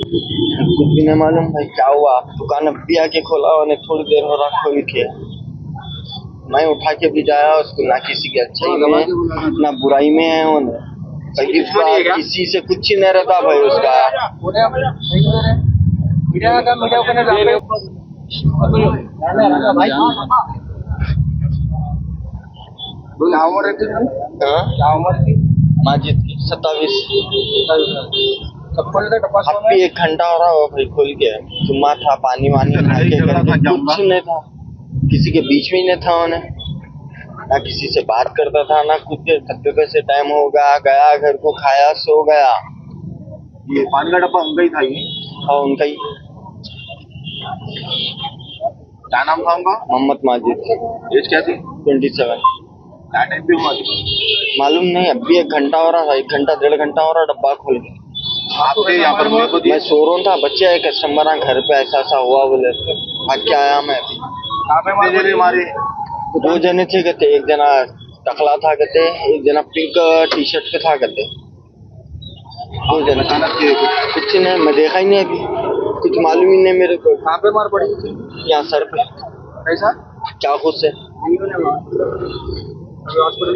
कुछ भी नहीं मालूम भाई क्या हुआ। दुकान अभी आके खोला उन्हें, थोड़ी देर हो रहा खोल के। मैं उठा के भी जाया उसको, ना किसी की अच्छाई में ना बुराई में है उन्हें। किसी से कुछ ही नहीं रहता भाई उसका। क्या उम्र थी माजिद की? 27। अभी 1 घंटा हो रहा हो भाई खोल के। जुम्मा था, पानी वानी खा के कुछ नहीं था, किसी के बीच में ही नहीं था उन्हें। ना किसी से बात करता था ना कुछ। धब्बे से टाइम हो गया, गया घर को, खाया, सो गया। ये पानी का डब्बा उनका ही था ये? हाँ उनका ही। क्या नाम था उनका? मोहम्मद माजिद। एज क्या थी? 27। क्या टाइम पे हुआ मालूम नहीं। अभी 1 घंटा हो रहा था, 1 घंटा 1.5 घंटा हो रहा डब्बा खोल के। आपके यहाँ पर मैं सो रहा था, बच्चे आए कस्टमर घर पे, ऐसा ऐसा हुआ बोले, भाग के आया मैं अभी। हमारे 2 जने थे कहते, एक जना टकला था कहते, एक जना पिंक टी शर्ट पे था कहते। 2 जने कुछ नहीं, मैं देखा ही नहीं अभी, कुछ मालूम ही नहीं मेरे को। कहाँ पे मार पड़ी? यहाँ सर पे। कैसा? चाकू से। हॉस्पिटल।